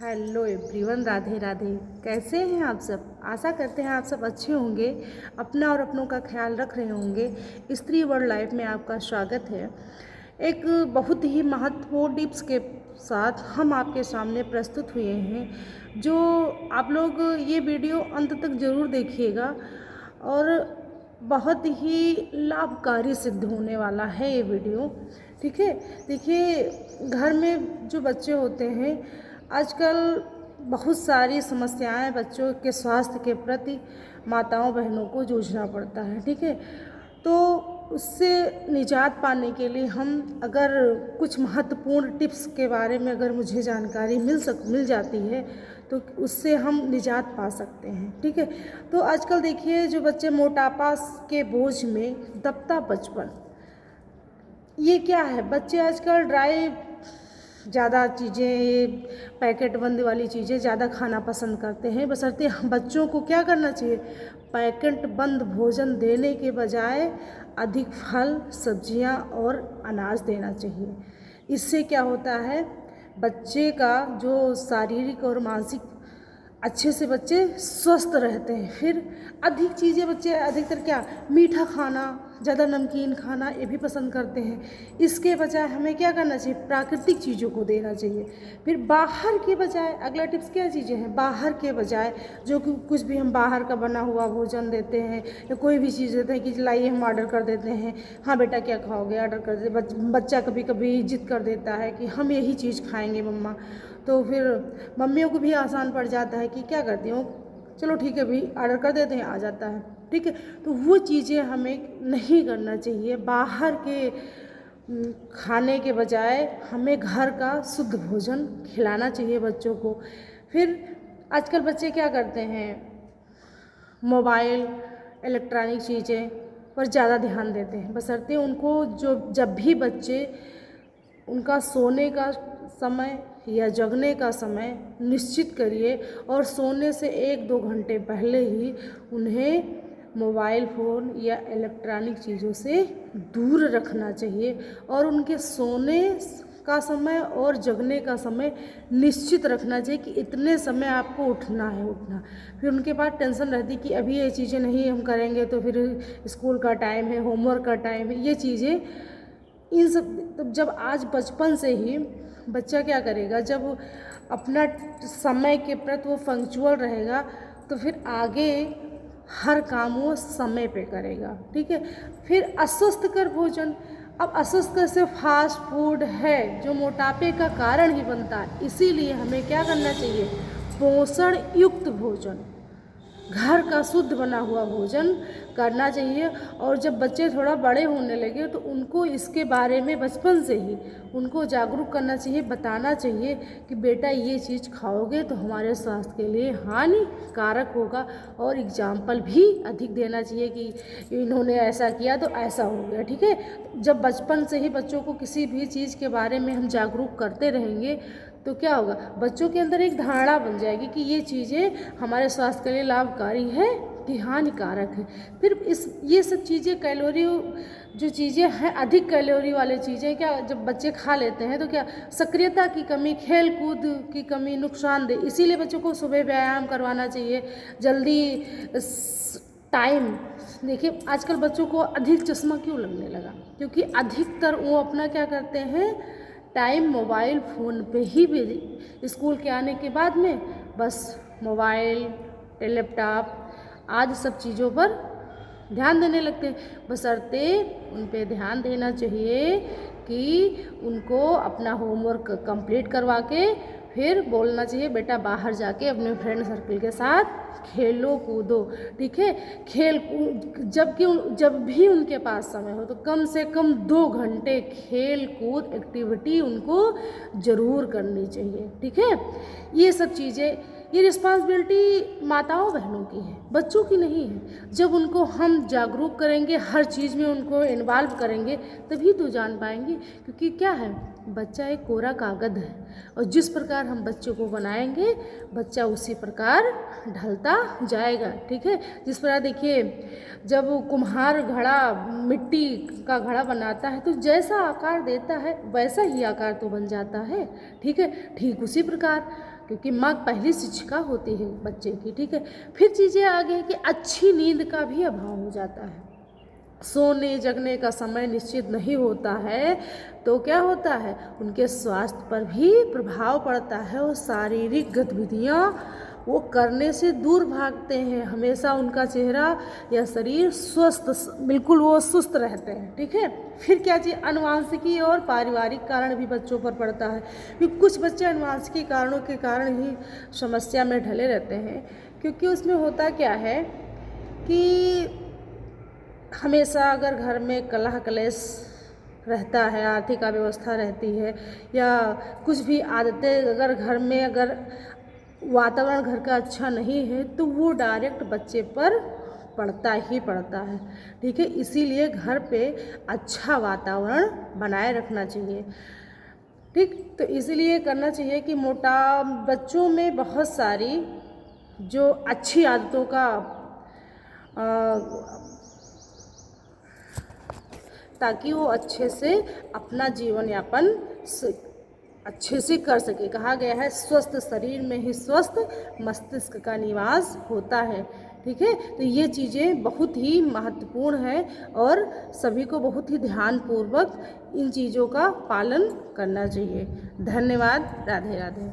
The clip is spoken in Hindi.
Hello everyone, Radhe Radhe. कैसे हैं आप सब? आशा करते हैं आप सब अच्छे होंगे, अपना और अपनों का ख्याल रख रहे होंगे। स्त्री वर्ल्ड लाइफ में आपका स्वागत है। एक बहुत ही महत्वपूर्ण टिप्स के साथ हम आपके सामने प्रस्तुत हुए हैं, जो आप लोग ये वीडियो अंत तक ज़रूर देखिएगा और बहुत ही लाभकारी सिद्ध होने वाला है ये वीडियो। ठीक है, देखिए, घर में जो बच्चे होते हैं आजकल बहुत सारी समस्याएं बच्चों के स्वास्थ्य के प्रति माताओं बहनों को जूझना पड़ता है। ठीक है, तो उससे निजात पाने के लिए हम अगर कुछ महत्वपूर्ण टिप्स के बारे में अगर मुझे जानकारी मिल जाती है तो उससे हम निजात पा सकते हैं। ठीक है, तो आजकल देखिए, जो बच्चे मोटापा के बोझ में दबता बचपन, ये क्या है, बच्चे आजकल ड्राई ज़्यादा चीज़ें, पैकेट बंद वाली चीज़ें ज़्यादा खाना पसंद करते हैं। बशर्ते बच्चों को क्या करना चाहिए, पैकेट बंद भोजन देने के बजाय अधिक फल, सब्जियां और अनाज देना चाहिए। इससे क्या होता है, बच्चे का जो शारीरिक और मानसिक अच्छे से बच्चे स्वस्थ रहते हैं। फिर अधिक चीज़ें बच्चे अधिकतर क्या, मीठा खाना, ज़्यादा नमकीन खाना ये भी पसंद करते हैं। इसके बजाय हमें क्या करना चाहिए, प्राकृतिक चीज़ों को देना चाहिए। फिर बाहर के बजाय अगला टिप्स क्या चीज़ें हैं, बाहर के बजाय जो कि कुछ भी हम बाहर का बना हुआ भोजन देते हैं या कोई भी चीज़ देते हैं कि लाइए हम ऑर्डर कर देते हैं, हाँ बेटा क्या खाओगे, ऑर्डर कर दे। बच्चा कभी कभी जिद कर देता है कि हम यही चीज़ खाएंगे मम्मा, तो फिर मम्मियों को भी आसान पड़ जाता है कि क्या करती हूँ, चलो ठीक है, भी ऑर्डर कर देते हैं, आ जाता है। ठीक है, तो वो चीज़ें हमें नहीं करना चाहिए। बाहर के खाने के बजाय हमें घर का शुद्ध भोजन खिलाना चाहिए बच्चों को। फिर आजकल बच्चे क्या करते हैं, मोबाइल, इलेक्ट्रॉनिक चीज़ें पर ज़्यादा ध्यान देते हैं। बशर्ते उनको जब भी बच्चे उनका सोने का समय या जगने का समय निश्चित करिए और सोने से 1-2 घंटे पहले ही उन्हें मोबाइल फ़ोन या इलेक्ट्रॉनिक चीज़ों से दूर रखना चाहिए और उनके सोने का समय और जगने का समय निश्चित रखना चाहिए कि इतने समय आपको उठना है। फिर उनके पास टेंशन रहती कि अभी ये चीज़ें नहीं हम करेंगे तो फिर स्कूल का टाइम है, होमवर्क का टाइम है, ये चीज़ें, इन सब तब जब आज बचपन से ही बच्चा क्या करेगा, जब अपना समय के प्रति वो पंक्चुअल रहेगा तो फिर आगे हर काम वो समय पे करेगा। ठीक है, फिर अस्वस्थकर भोजन, अब अस्वस्थकर से फास्ट फूड है जो मोटापे का कारण ही बनता है। इसीलिए हमें क्या करना चाहिए, पोषण युक्त भोजन, घर का शुद्ध बना हुआ भोजन करना चाहिए। और जब बच्चे थोड़ा बड़े होने लगे तो उनको इसके बारे में बचपन से ही उनको जागरूक करना चाहिए, बताना चाहिए कि बेटा ये चीज़ खाओगे तो हमारे स्वास्थ्य के लिए हानिकारक होगा, और एग्जाम्पल भी अधिक देना चाहिए कि इन्होंने ऐसा किया तो ऐसा हो गया। ठीक है, जब बचपन से ही बच्चों को किसी भी चीज़ के बारे में हम जागरूक करते रहेंगे तो क्या होगा, बच्चों के अंदर एक धारणा बन जाएगी कि ये चीज़ें हमारे स्वास्थ्य के लिए लाभकारी है कि हानिकारक है। फिर ये सब चीज़ें, कैलोरी जो चीज़ें हैं, अधिक कैलोरी वाली चीज़ें क्या जब बच्चे खा लेते हैं तो क्या, सक्रियता की कमी, खेल कूद की कमी नुकसानदेह। इसीलिए बच्चों को सुबह व्यायाम करवाना चाहिए, जल्दी टाइम। देखिए, आजकल बच्चों को अधिक चश्मा क्यों लगने लगा, क्योंकि अधिकतर वो अपना क्या करते हैं, टाइम मोबाइल फ़ोन पे ही स्कूल के आने के बाद में बस मोबाइल, लैपटॉप आदि सब चीज़ों पर ध्यान देने लगते हैं। बशर्ते उन पे ध्यान देना चाहिए कि उनको अपना होमवर्क कंप्लीट करवा के फिर बोलना चाहिए, बेटा बाहर जाके अपने फ्रेंड सर्कल के साथ खेलो कूदो। ठीक है, खेल कूद जब भी उनके पास समय हो तो कम से कम 2 घंटे खेल कूद एक्टिविटी उनको ज़रूर करनी चाहिए। ठीक है, ये सब चीज़ें, ये रिस्पॉन्सिबिलिटी माताओं बहनों की है, बच्चों की नहीं है। जब उनको हम जागरूक करेंगे, हर चीज़ में उनको इन्वॉल्व करेंगे, तभी तो जान पाएंगे। क्योंकि क्या है, बच्चा एक कोरा कागज़ है और जिस प्रकार हम बच्चों को बनाएंगे बच्चा उसी प्रकार ढलता जाएगा। ठीक है, जिस प्रकार देखिए, जब कुम्हार घड़ा, मिट्टी का घड़ा बनाता है तो जैसा आकार देता है वैसा ही आकार तो बन जाता है। ठीक है, ठीक उसी प्रकार क्योंकि माँ पहली शिक्षिका होती है बच्चे की, ठीक है। फिर चीज़ें आगे है कि अच्छी नींद का भी अभाव हो जाता है। सोने जगने का समय निश्चित नहीं होता है तो क्या होता है, उनके स्वास्थ्य पर भी प्रभाव पड़ता है और शारीरिक गतिविधियाँ वो करने से दूर भागते हैं। हमेशा उनका चेहरा या शरीर स्वस्थ, बिल्कुल वो सुस्त रहते हैं, ठीक है। फिर क्या चीज़, अनुवांशिकी और पारिवारिक कारण भी बच्चों पर पड़ता है, क्योंकि कुछ बच्चे अनुवांशिकी कारणों के कारण ही समस्या में ढले रहते हैं। क्योंकि उसमें होता क्या है कि हमेशा अगर घर में कलह कलेश रहता है, आर्थिक अव्यवस्था रहती है, या कुछ भी आदतें अगर घर में, अगर वातावरण घर का अच्छा नहीं है तो वो डायरेक्ट बच्चे पर पड़ता ही पड़ता है, ठीक है। इसीलिए घर पे अच्छा वातावरण बनाए रखना चाहिए, ठीक। तो इसीलिए करना चाहिए कि मोटा बच्चों में बहुत सारी जो अच्छी आदतों का ताकि वो अच्छे से अपना जीवन यापन अच्छे से कर सके। कहा गया है स्वस्थ शरीर में ही स्वस्थ मस्तिष्क का निवास होता है, ठीक है। तो ये चीज़ें बहुत ही महत्वपूर्ण हैं और सभी को बहुत ही ध्यानपूर्वक इन चीज़ों का पालन करना चाहिए। धन्यवाद। राधे राधे।